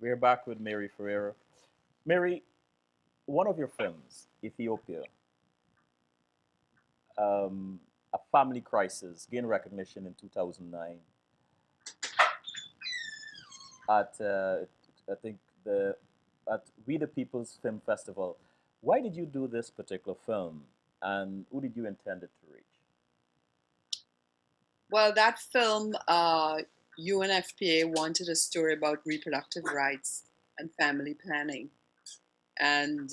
We're back with Mary Ferreira. Mary, one of your films, Ethiopia, a family crisis, gained recognition in 2009 at I think the at We the People's Film Festival. Why did you do this particular film, and who did you intend it to reach? Well, that film, UNFPA wanted a story about reproductive rights and family planning. And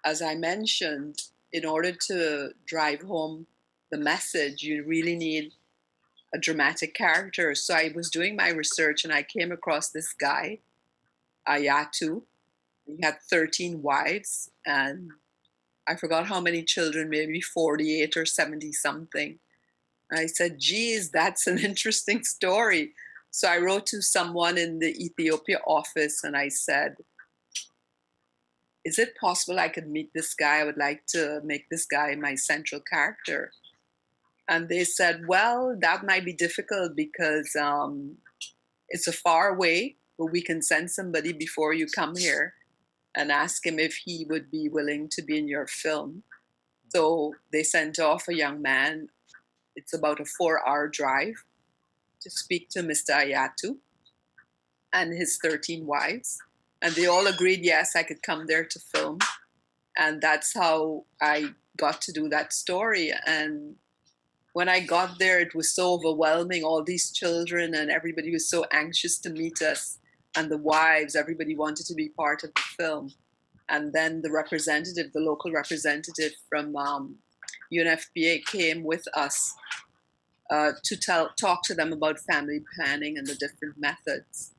as I mentioned, in order to drive home the message, you really need a dramatic character. So I was doing my research and I came across this guy, Ayatu. He had 13 wives and I forgot how many children, maybe 48 or 70 something. I said, geez, that's an interesting story. So I wrote to someone in the Ethiopia office and I said, is it possible I could meet this guy? I would like to make this guy my central character. And they said, well, that might be difficult because it's a far way, but we can send somebody before you come here and ask him if he would be willing to be in your film. So they sent off a young man. It's about a 4-hour drive to speak to Mr. Ayatu and his 13 wives. And they all agreed, yes, I could come there to film. And that's how I got to do that story. And when I got there, it was so overwhelming, all these children, and everybody was so anxious to meet us. And the wives, everybody wanted to be part of the film. And then the representative, the local representative from UNFPA came with us to talk to them about family planning and the different methods.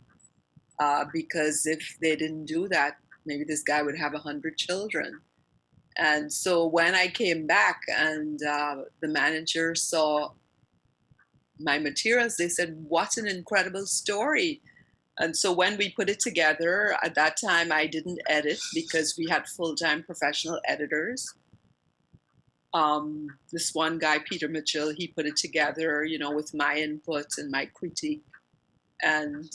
Because if they didn't do that, maybe this guy would have 100 children. And so when I came back and the manager saw my materials, they said, what an incredible story. And so when we put it together, at that time I didn't edit because we had full-time professional editors. This one guy, Peter Mitchell, he put it together, with my input and my critique. And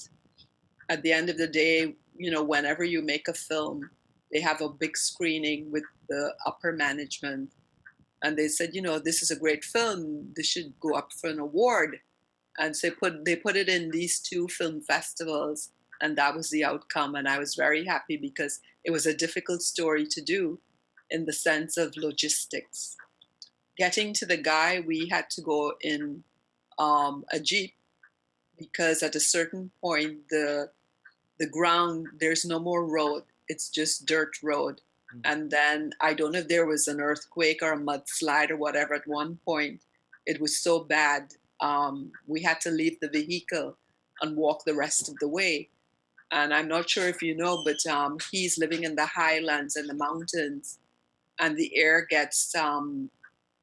at the end of the day, whenever you make a film, they have a big screening with the upper management. And they said, this is a great film. This should go up for an award. And so they put it in these 2 film festivals. And that was the outcome. And I was very happy because it was a difficult story to do in the sense of logistics. Getting to the guy, we had to go in a Jeep because at a certain point, the ground, there's no more road. It's just dirt road. Mm-hmm. And then I don't know if there was an earthquake or a mudslide or whatever. At one point, it was so bad. We had to leave the vehicle and walk the rest of the way. And I'm not sure if you know, but he's living in the highlands and the mountains. And the air gets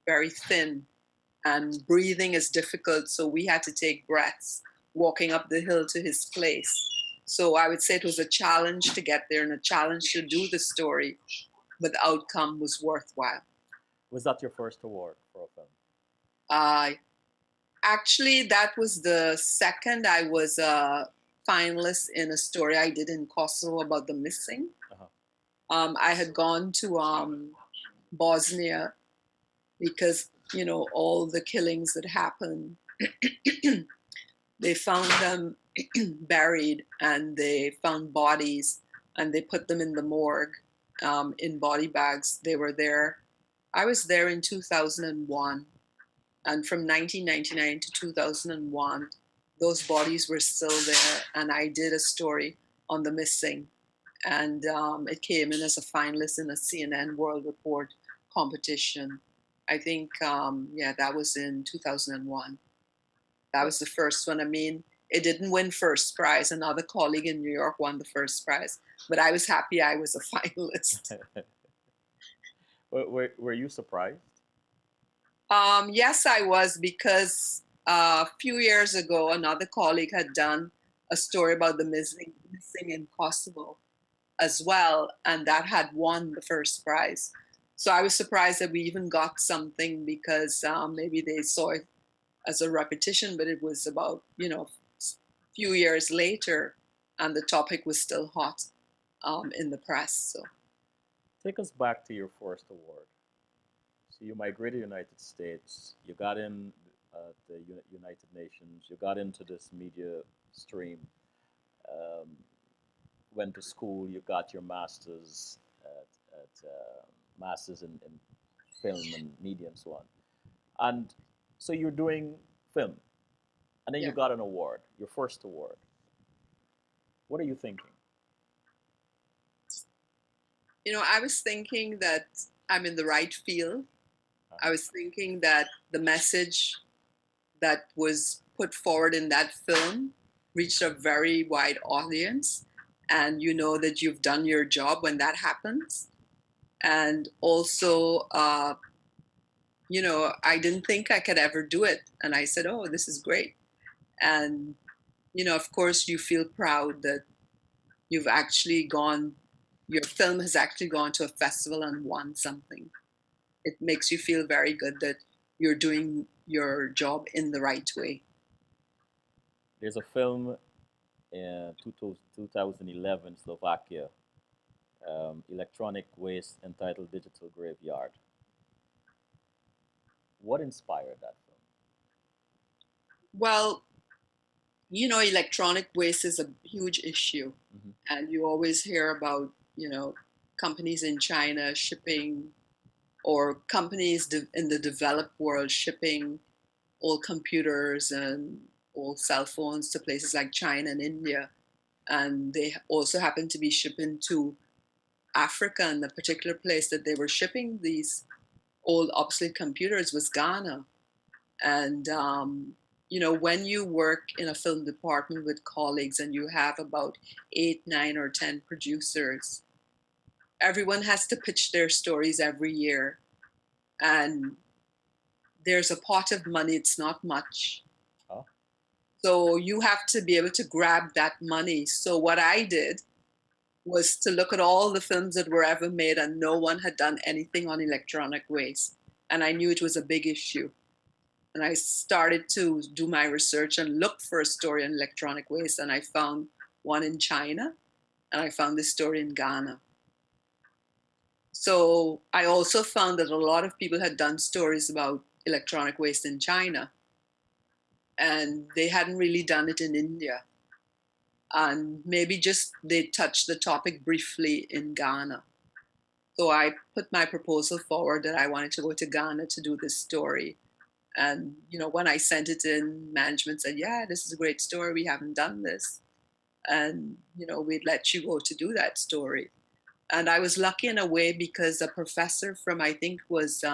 very thin and breathing is difficult. So we had to take breaths walking up the hill to his place. So I would say it was a challenge to get there and a challenge to do the story, but the outcome was worthwhile. Was that your first award for a film? Actually, that was the second. I was a finalist in a story I did in Kosovo about the missing. Uh-huh. I had gone to Bosnia because, all the killings that happened, they found them buried and they found bodies and they put them in the morgue in body bags. They were there. I was there in 2001. And from 1999 to 2001, those bodies were still there. And I did a story on the missing. And it came in as a finalist in a CNN World Report competition. I think, that was in 2001. That was the first one. I mean, it didn't win first prize. Another colleague in New York won the first prize. But I was happy I was a finalist. Were you surprised? Yes, I was, because a few years ago, another colleague had done a story about the missing in Kosovo as well, and that had won the first prize. So I was surprised that we even got something because maybe they saw it as a repetition, but it was about, few years later. and the topic was still hot in the press. So Take us back to your first award. So you migrated to the United States. You got in the United Nations. You got into this media stream. Um, went to school. You got your master's masters in film and media and so on. And so you're doing film, and then you yeah, got an award, your first award. What are you thinking? I was thinking that I'm in the right field. I Uh-huh. was thinking that the message that was put forward in that film reached a very wide audience, and you know that you've done your job when that happens. And also, I didn't think I could ever do it, and I said, "Oh, this is great." And of course, you feel proud that you've actually gone. Your film has actually gone to a festival and won something. It makes you feel very good that you're doing your job in the right way. There's a film in 2011 Slovakia, electronic waste entitled Digital Graveyard. What inspired that film? Well, electronic waste is a huge issue, Mm-hmm. and you always hear about, companies in China shipping, or companies in the developed world shipping old computers and old cell phones to places like China and India. And they also happen to be shipping to Africa, and the particular place that they were shipping these old obsolete computers was Ghana. And, when you work in a film department with colleagues and you have about 8, 9, or 10 producers, everyone has to pitch their stories every year. And there's a pot of money, it's not much. Oh, So you have to be able to grab that money. So what I did was to look at all the films that were ever made, and no one had done anything on electronic waste. And I knew it was a big issue. And I started to do my research and look for a story on electronic waste. And I found one in China, and I found this story in Ghana. So I also found that a lot of people had done stories about electronic waste in China, and they hadn't really done it in India. And maybe just they touched the topic briefly in Ghana. So I put my proposal forward that I wanted to go to Ghana to do this story. And when I sent it in, management said, "Yeah, this is a great story. We haven't done this, and we'd let you go to do that story." And I was lucky in a way because a professor from, I think was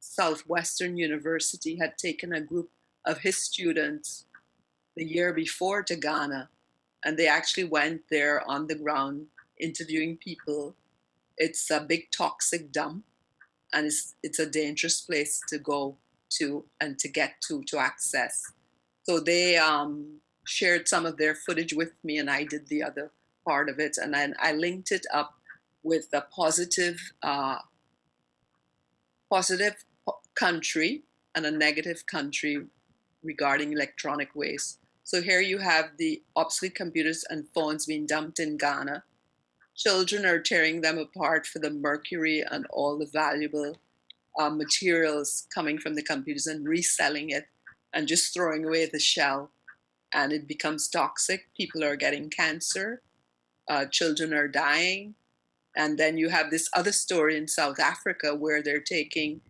Southwestern University, had taken a group of his students the year before to Ghana, and they actually went there on the ground interviewing people. It's a big toxic dump, and it's a dangerous place to go to and to get to access. So they shared some of their footage with me, and I did the other part of it, and then I linked it up with a positive country and a negative country regarding electronic waste. So here you have the obsolete computers and phones being dumped in Ghana. Children are tearing them apart for the mercury and all the valuable materials coming from the computers and reselling it and just throwing away the shell. And it becomes toxic. People are getting cancer. Children are dying. And then you have this other story in South Africa where they're taking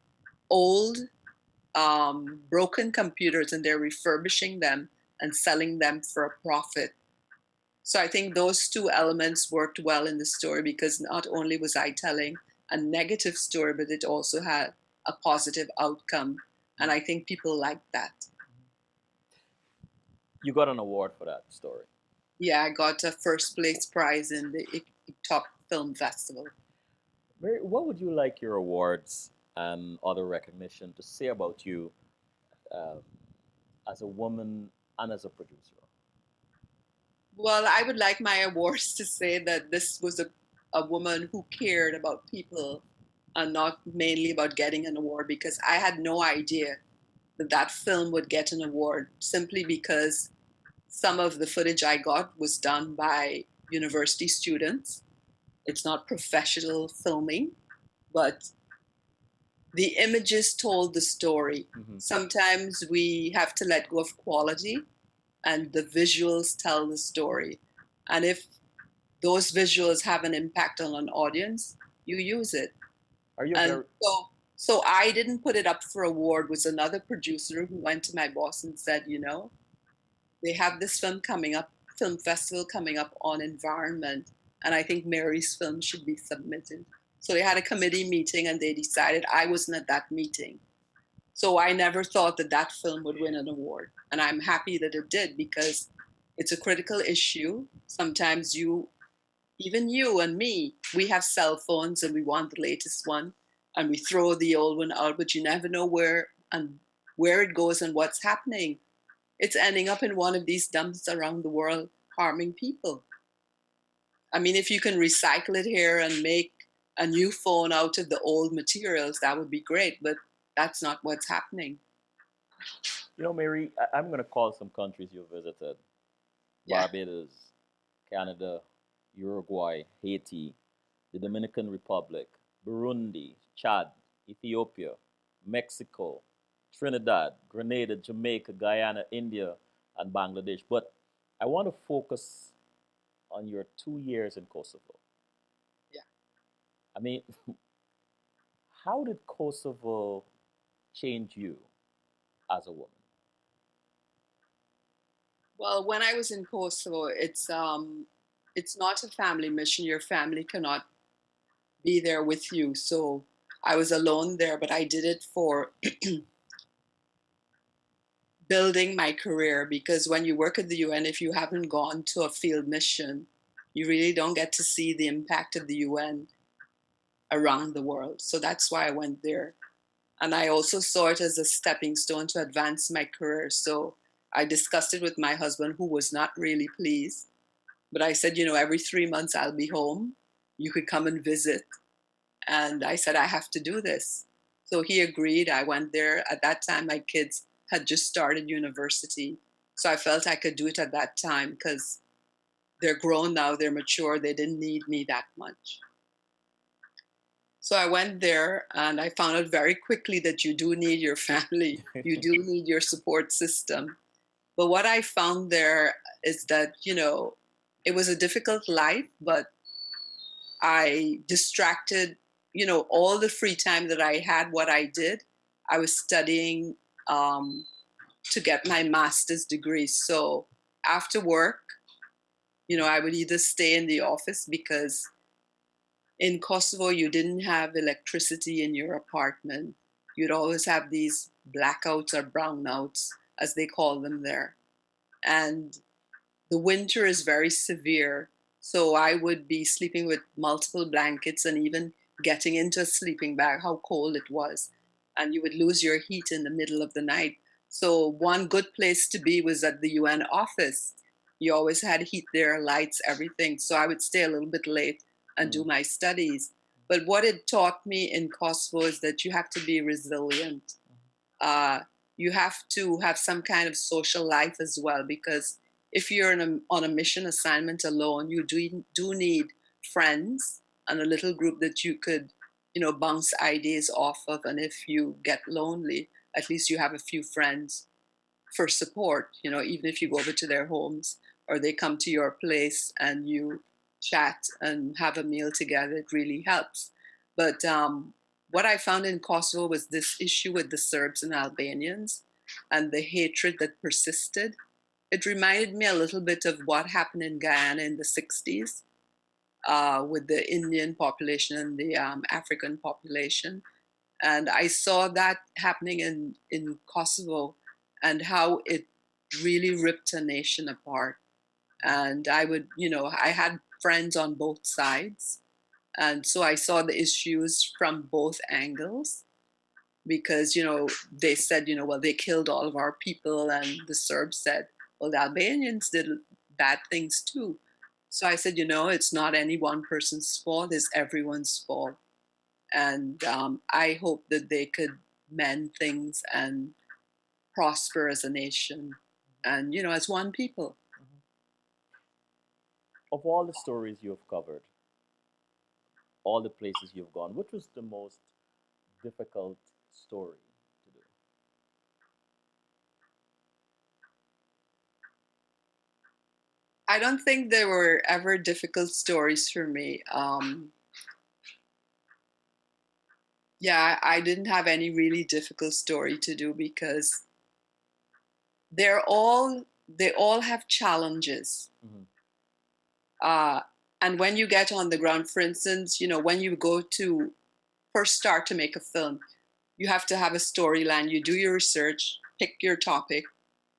old, broken computers and they're refurbishing them and selling them for a profit. So I think those two elements worked well in the story because not only was I telling a negative story, but it also had a positive outcome. And I think people liked that. you got an award for that story. Yeah, I got a first place prize in the top film festival. Mary, what would you like your awards and other recognition to say about you um, as a woman and as a producer? Well, I would like my awards to say that this was a woman who cared about people and not mainly about getting an award, because I had no idea that that film would get an award simply because Some of the footage I got was done by university students. It's not professional filming, but the images told the story. Hmm. Sometimes we have to let go of quality and the visuals tell the story. And if those visuals have an impact on an audience, you use it. Are you And very so I didn't put it up for award. Was another producer who went to my boss and said, they have this film festival coming up on environment, and I think Mary's film should be submitted. So they had a committee meeting and they decided. I wasn't at that meeting. So I never thought that that film would win an award. And I'm happy that it did because it's a critical issue. Sometimes even you and me, we have cell phones and we want the latest one and we throw the old one out, but you never know where it goes and what's happening. It's ending up in one of these dumps around the world harming people. I mean, if you can recycle it here and make a new phone out of the old materials, that would be great, but that's not what's happening. Mary, I'm going to call some countries you visited: Yeah. Barbados, Canada, Uruguay, Haiti, the Dominican Republic, Burundi, Chad, Ethiopia, Mexico, Trinidad, Grenada, Jamaica, Guyana, India, and Bangladesh. But I want to focus on your 2 years in Kosovo. Yeah. I mean, how did Kosovo change you as a woman? Well, when I was in Kosovo, it's not a family mission. Your family cannot be there with you. So I was alone there, but I did it for building my career because when you work at the UN, if you haven't gone to a field mission, you really don't get to see the impact of the UN around the world. So that's why I went there. And I also saw it as a stepping stone to advance my career. So I discussed it with my husband, who was not really pleased. But I said, every 3 months I'll be home. You could come and visit. And I said, I have to do this. So he agreed. I went there. At that time, my kids had just started university. So I felt I could do it at that time because they're grown now, they're mature, they didn't need me that much. So I went there and I found out very quickly that you do need your family, you do need your support system. But what I found there is that, it was a difficult life, but I distracted, all the free time that I had, what I did, I was studying um, to get my master's degree. So after work, I would either stay in the office because in Kosovo, you didn't have electricity in your apartment. You'd always have these blackouts or brownouts, as they call them there. And the winter is very severe. So I would be sleeping with multiple blankets and even getting into a sleeping bag, how cold it was. And you would lose your heat in the middle of the night. So one good place to be was at the UN office. You always had heat there, lights, everything. So I would stay a little bit late and do Mm. my studies. But what it taught me in Kosovo is that you have to be resilient. uh, you have to have some kind of social life as well because if you're on a mission assignment alone, you do need friends and a little group that you could bounce ideas off of. And if you get lonely, at least you have a few friends for support, even if you go over to their homes or they come to your place and you chat and have a meal together, it really helps. But what I found in Kosovo was this issue with the Serbs and Albanians and the hatred that persisted. It reminded me a little bit of what happened in Guyana in the 60s with the Indian population and the African population. And I saw that happening in Kosovo and how it really ripped a nation apart. And I had friends on both sides. And so I saw the issues from both angles because, they said, well, they killed all of our people. And the Serbs said, well, the Albanians did bad things too. So I said, it's not any one person's fault, it's everyone's fault. And I hope that they could mend things and prosper as a nation and, as one people. Of all the stories you have covered, all the places you've gone, which was the most difficult story to do? I don't think there were ever difficult stories for me. Yeah, I didn't have any really difficult story to do because they all have challenges. Mm-hmm. Uh, and when you get on the ground, for instance, when you go to first start to make a film, you have to have a storyline. You do your research, pick your topic,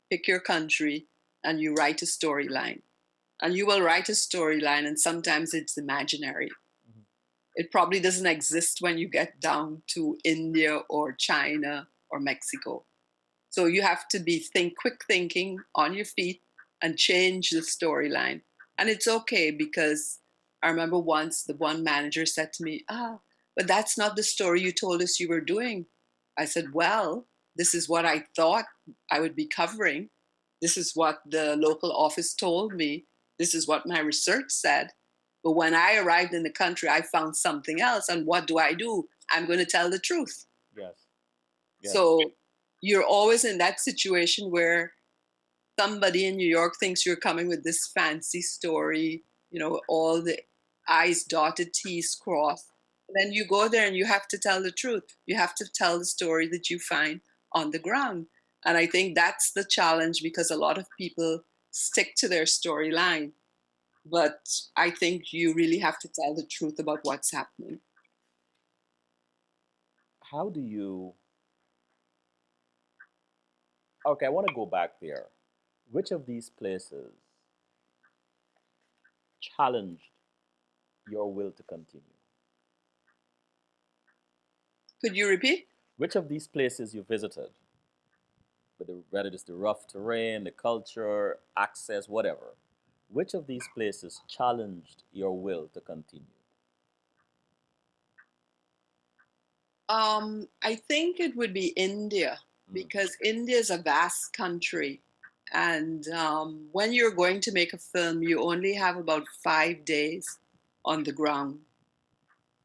pick your country, and you write a storyline. And you will write a storyline, and sometimes it's imaginary. Mm-hmm. It probably doesn't exist when you get down to India or China or Mexico. So you have to be quick thinking on your feet and change the storyline. And it's okay because I remember once the one manager said to me, but that's not the story you told us you were doing. I said, well, this is what I thought I would be covering. This is what the local office told me. This is what my research said. But when I arrived in the country, I found something else. And what do? I'm going to tell the truth. Yes. Yes. So you're always in that situation where somebody in New York thinks you're coming with this fancy story, all the I's dotted, T's crossed. Then you go there and you have to tell the truth. You have to tell the story that you find on the ground. And I think that's the challenge because a lot of people stick to their storyline. But I think you really have to tell the truth about what's happening. How do you? Okay, I want to go back there. Which of these places challenged your will to continue? Could you repeat? Which of these places you visited, whether it's the rough terrain, the culture, access, whatever, which of these places challenged your will to continue? I think it would be India Mm. because India is a vast country. And when you're going to make a film, you only have about 5 days on the ground.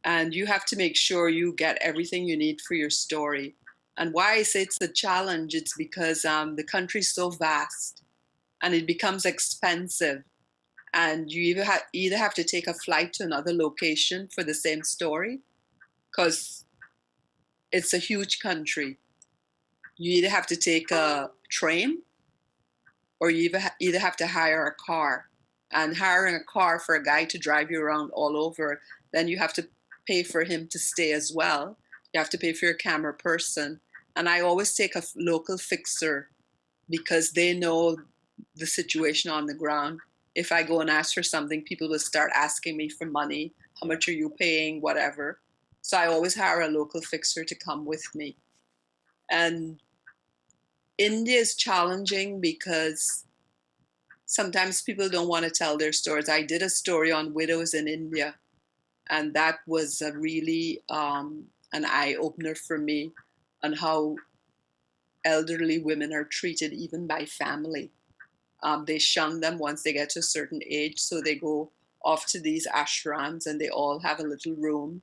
And you have to make sure you get everything you need for your story. And why I say it's a challenge, it's because the country's so vast and it becomes expensive. And you either have to take a flight to another location for the same story because it's a huge country. You either have to take a train or you either have to hire a car. And hiring a car for a guy to drive you around all over, then you have to pay for him to stay as well. You have to pay for your camera person. And I always take a local fixer because they know the situation on the ground. If I go and ask for something, people will start asking me for money. How Yeah. much are you paying? Whatever. So I always hire a local fixer to come with me. And India is challenging because sometimes people don't want to tell their stories. I did a story on widows in India, and that was a really an eye opener for me on how elderly women are treated, even by family. They shun them once they get to a certain age, so they go off to these ashrams and they all have a little room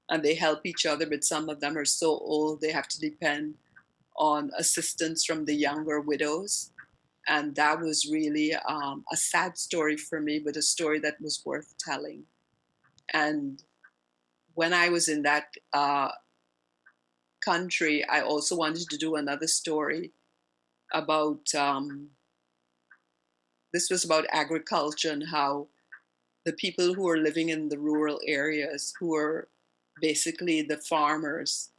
and they help each other. But some of them are so old they have to depend on assistance from the younger widows. And that was really a sad story for me, but a story that was worth telling. And when I was in that country, I also wanted to do another story about this was about agriculture and how the people who are living in the rural areas, who are basically the farmers,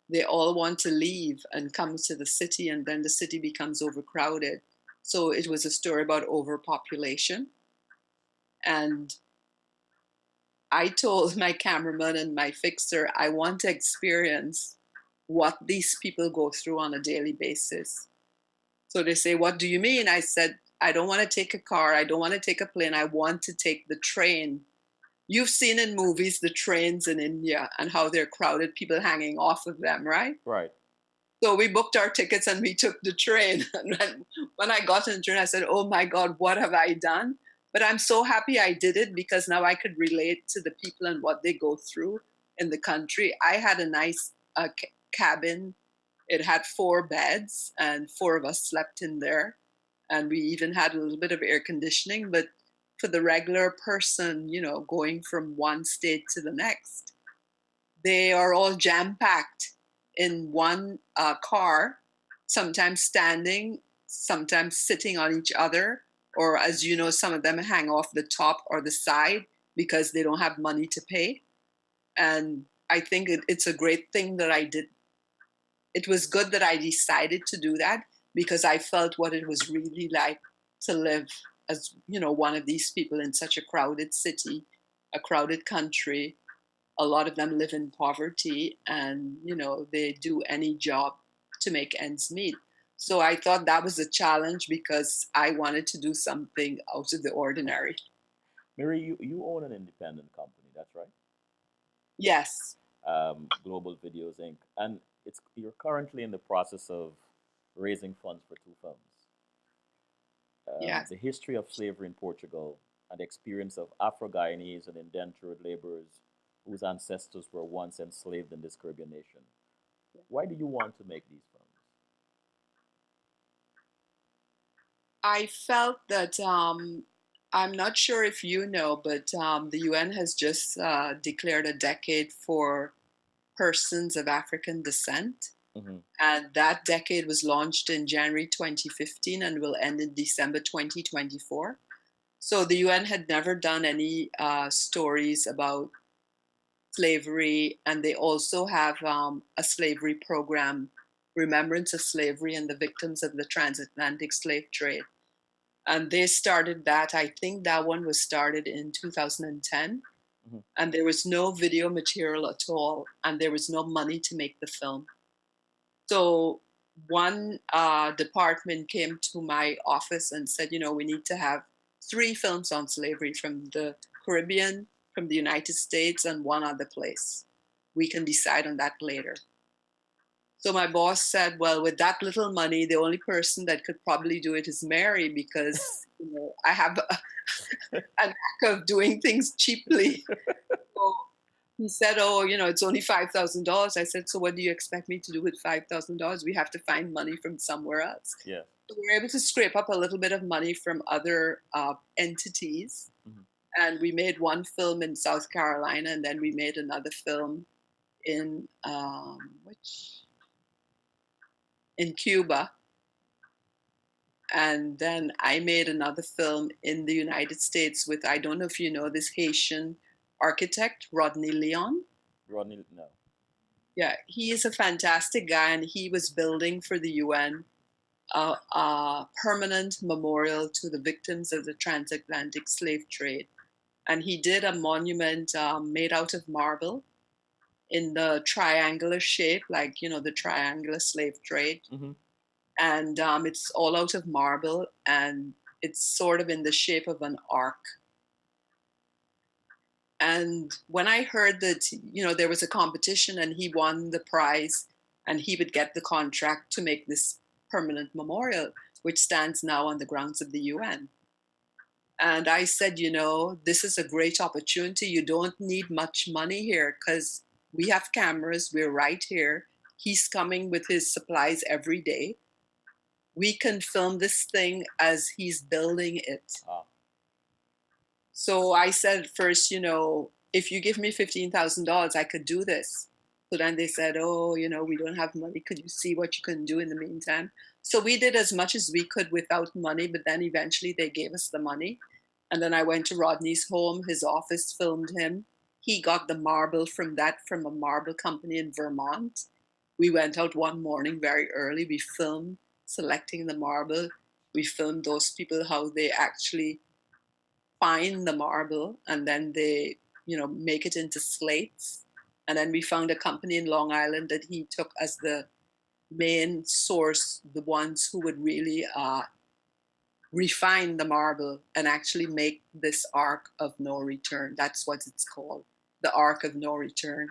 they all want to leave and come to the city, and then the city becomes overcrowded. So it was a story about overpopulation. And I told my cameraman and my fixer, I want to experience what these people go through on a daily basis. So they say, what do you mean? I said, I don't want to take a car. I don't want to take a plane. I want to take the train. You've seen in movies the trains in India and how they're crowded, people hanging off of them, right? Right. So we booked our tickets and we took the train. And when I got on the train, I said, oh my God, what have I done? But I'm so happy I did it because now I could relate to the people and what they go through in the country. I had a nice cabin. It had 4 beds, and 4 of us slept in there. And we even had a little bit of air conditioning. But for the regular person, going from one state to the next, they are all jam packed in one car, sometimes standing, sometimes sitting on each other, or as you know, some of them hang off the top or the side because they don't have money to pay. And I think it's a great thing that I did. It was good that I decided to do that because I felt what it was really like to live as, one of these people in such a crowded city, a crowded country. A lot of them live in poverty, and they do any job to make ends meet. So I thought that was a challenge because I wanted to do something out of the ordinary. Mary, you own an independent company, that's right? Yes. Global Videos Inc. And you're currently in the process of raising funds for 2 films. Yes. The history of slavery in Portugal and the experience of Afro-Guyanese and indentured laborers whose ancestors were once enslaved in this Caribbean nation. Why do you want to make these films? I felt that I'm not sure if you know, but the UN has just declared a decade for persons of African descent. Mm-hmm. And that decade was launched in January 2015 and will end in December 2024. So the UN had never done any stories about slavery, and they also have a slavery program, Remembrance of Slavery and the Victims of the Transatlantic Slave Trade. And they started that. I think that one was started in 2010. Mm-hmm. And there was no video material at all, and there was no money to make the film. So one department came to my office and said, we need to have 3 films on slavery from the Caribbean, from the United States, and one other place. We can decide on that later. So my boss said, well, with that little money, the only person that could probably do it is Mary because I have a knack of doing things cheaply. So he said, oh, it's only $5,000. I said, so what do you expect me to do with $5,000? We have to find money from somewhere else. Yeah. So we were able to scrape up a little bit of money from other entities. Mm-hmm. And we made one film in South Carolina, and then we made another film in in Cuba. And then I made another film in the United States with, I don't know if you know this Haitian architect, Rodney Leon. Rodney, no. Yeah, he is a fantastic guy, and he was building for the UN a permanent memorial to the victims of the transatlantic slave trade. And he did a monument made out of marble in the triangular shape, like, the triangular slave trade. Mm-hmm. And it's all out of marble, and it's sort of in the shape of an arc. And when I heard that, there was a competition and he won the prize and he would get the contract to make this permanent memorial, which stands now on the grounds of the UN. And I said, this is a great opportunity. You don't need much money here because we have cameras. We're right here. He's coming with his supplies every day. We can film this thing as he's building it. Ah. So I said first, if you give me $15,000, I could do this. So then they said, oh, we don't have money. Could you see what you can do in the meantime? So we did as much as we could without money, but then eventually they gave us the money. And then I went to Rodney's home, his office, filmed him. He got the marble from a marble company in Vermont. We went out one morning very early. We filmed selecting the marble. We filmed those people, how they actually find the marble, and then they, make it into slates. And then we found a company in Long Island that he took as the main source, the ones who would really refine the marble and actually make this arc of no return. That's what it's called, the arc of no return.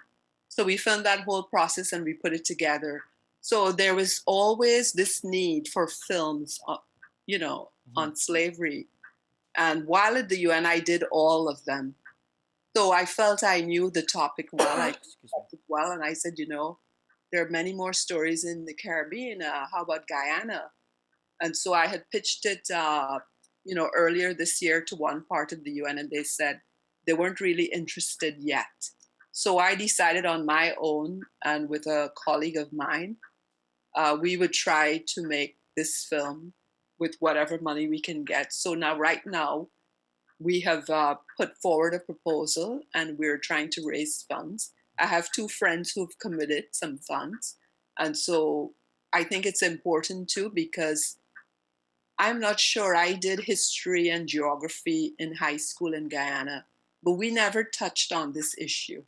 So we filmed that whole process and we put it together. So there was always this need for films, Mm-hmm. on slavery. And while at the UN, I did all of them. So I felt I knew the topic well. I Excuse me. it well, and I said, there are many more stories in the Caribbean. How about Guyana? And so I had pitched it, earlier this year to one part of the UN, and they said they weren't really interested yet. So I decided on my own and with a colleague of mine, we would try to make this film with whatever money we can get. So now, right now, we have put forward a proposal and we're trying to raise funds. I have two friends who've committed some funds. And so I think it's important too because I'm not sure. I did history and geography in high school in Guyana, but we never touched on this issue.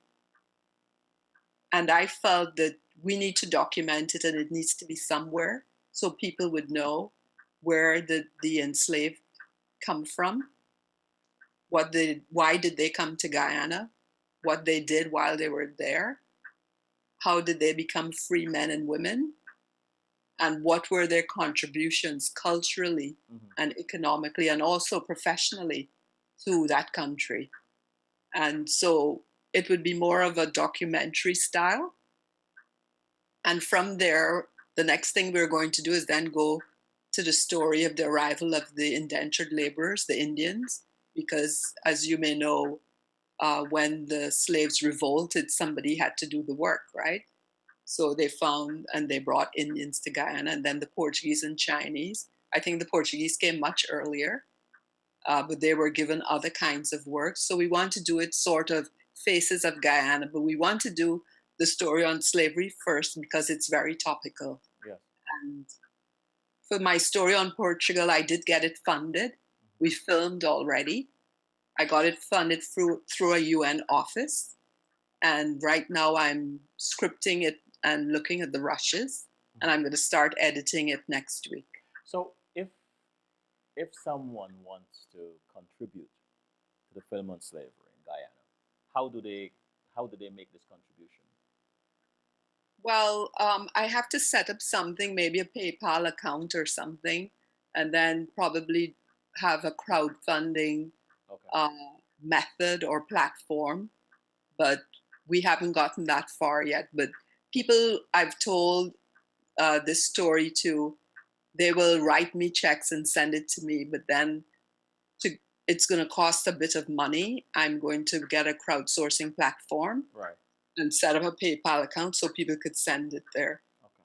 And I felt that we need to document it and it needs to be somewhere so people would know where the enslaved come from, why did they come to Guyana, what they did while they were there, how did they become free men and women, and what were their contributions culturally Hmm. and economically and also professionally to that country. And so it would be more of a documentary style. And from there, the next thing we're going to do is then go to the story of the arrival of the indentured laborers, the Indians, because as you may know, when the slaves revolted, somebody had to do the work, right? So they found and they brought Indians to Guyana, and then the Portuguese and Chinese. I think the Portuguese came much earlier, but they were given other kinds of work. So we want to do it sort of faces of Guyana, but we want to do the story on slavery first because it's very topical. Yes. And for my story on Portugal, I did get it funded. We filmed already. I got it funded through a UN office. And right now I'm scripting it and looking at the rushes. And I'm going to start editing it next week. So if someone wants to contribute to the film on slavery in Guyana, how do they how do they make this contribution? Well, I have to set up something, maybe a PayPal account or something, and then probably have a crowdfunding Okay. uh, method or platform. But we haven't gotten that far yet. But people I've told this story to, they will write me checks and send it to me. But then to, it's going to cost a bit of money. I'm going to get a crowdsourcing platform Right. and set up a PayPal account so people could send it there. Okay.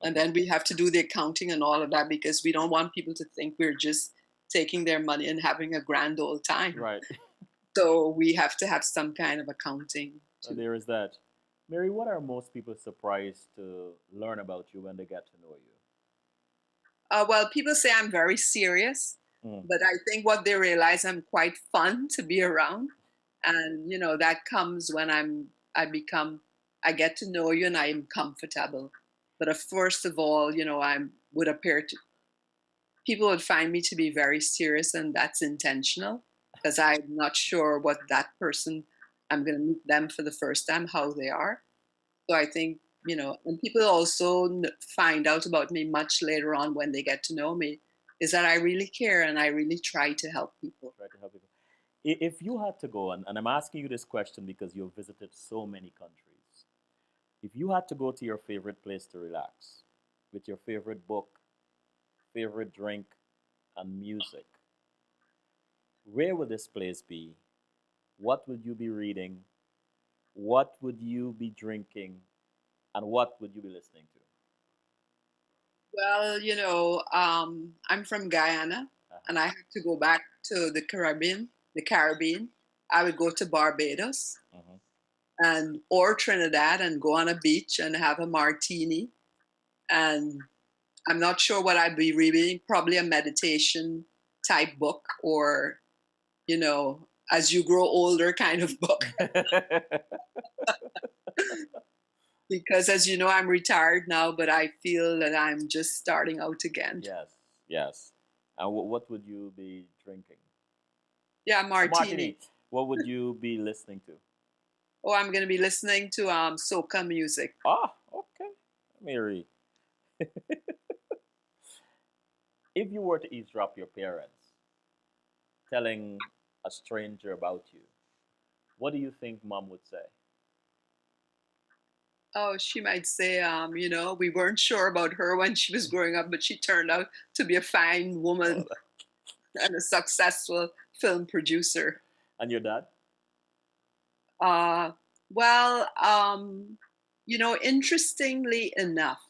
And Okay. then we have to do the accounting and all of that because we don't want people to think we're just taking their money and having a grand old time. Right. So we have to have some kind of accounting too. There is that. Mary, what are most people surprised to learn about you when they get to know Well, people say I'm very serious, you? Mm. but I think what they realize I'm quite fun to be around, and that comes when I get to know you and I am comfortable. But first of all, I would appear to people would find me to be very serious, and that's intentional because I'm not sure what that person I'm going to meet them for the first time how they are. So I think, and people also find out about me much later on when they get to know me, is that I really care and I really try to help people. Try to help people. If you had to go, and I'm asking you this question because you've visited so many countries, if you had to go to your favorite place to relax with your favorite book, favorite drink, and music, where would this place be? What would you be reading? What would you be drinking? And what would you be listening to? Well, I'm from Guyana and I Uh-huh. have to go back to the Caribbean. I would go to Barbados Mhm. and or Trinidad and go on a beach and have a martini. And I'm not sure what I'd be reading, probably a meditation type book or, as you grow older kind of book. Because as you know, I'm retired now, but I feel that I'm just starting out again. Yes, yes. And what would you be drinking? Yeah, A martini. martini. What would you be listening to? Oh, I'm going to be listening to soca music. Ah, okay. Mary, if you were to eavesdrop your parents, telling a stranger about you, what do you think mom would say? Oh, she might say, we weren't sure about her when she was growing up, but she turned out to be a fine Oh, woman and a successful film producer. and your dad? Uh, well, interestingly enough,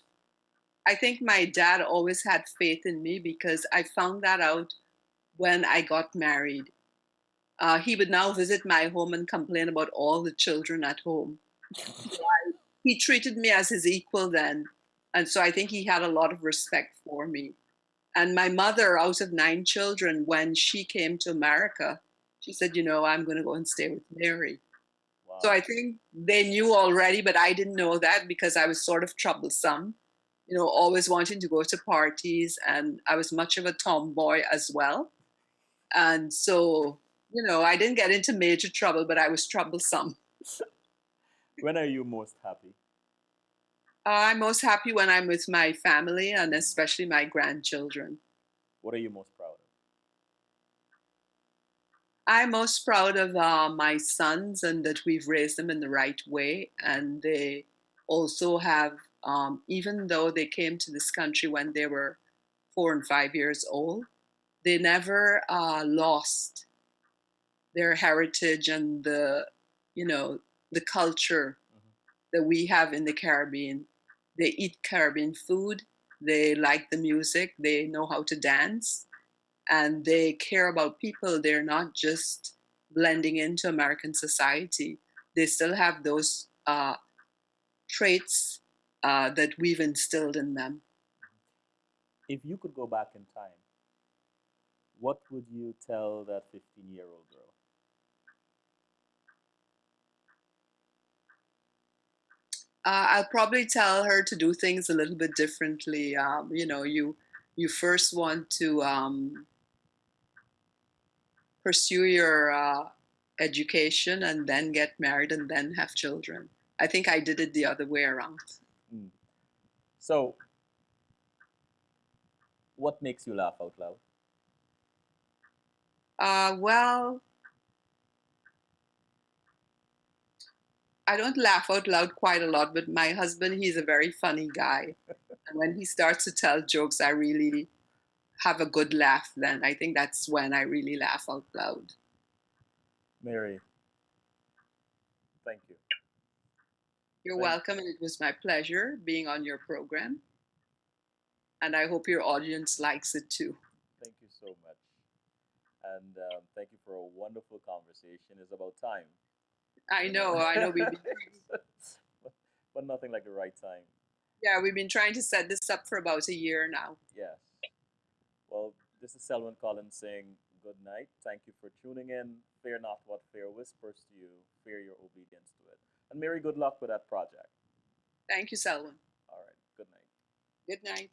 I think my dad always had faith in me because I found that out when I got married. He would now visit my home and complain about all the children at home. He treated me as his equal then. And so I think he had a lot of respect for me. And my mother, out of 9 children, when she came to America, she said, I'm going to go and stay with Mary. So Wow. I think they knew already, but I didn't know that because I was sort of troublesome, always wanting to go to parties. And I was much of a tomboy as well. And so, I didn't get into major trouble, but I was troublesome. When are you most happy? I'm most happy when I'm with my family and especially my grandchildren. What are you most proud of? I'm most proud of my sons and that we've raised them in the right way. And they also have, even though they came to this country when they were 4 and 5 years old, they never lost their heritage and you know, the culture Hmm. that we have in the Caribbean. They eat Caribbean food. They like the music. They know how to dance and they care about people. They're not just blending into American society. They still have those traits that we've instilled in them. If you could go back in time, what would you tell that 15-year-old girl? I'll probably tell her to do things a little bit differently. You first want to pursue your education and then get married and then have children. I think I did it the other way around. Mm. So, what makes you laugh out loud? Well, I don't laugh out loud quite a lot, but my husband, he's a very funny guy. And when he starts to tell jokes, I really have a good laugh then. I think that's when I really laugh out loud. Mary, thank you. You're Thank, welcome, and it was my pleasure being on your program. And I hope your audience likes it too. thank you so much. And thank you for a wonderful conversation. It's about time, I know we've been but nothing like the right time. yeah, we've been trying to set this up for about a year now. Yes. Well, this is Selwyn Collins saying good night. Thank you for tuning in. Fear not what fear whispers to you, fear your obedience to it. And Mary, good luck with that project. Thank you, Selwyn. All right. Good night. Good night.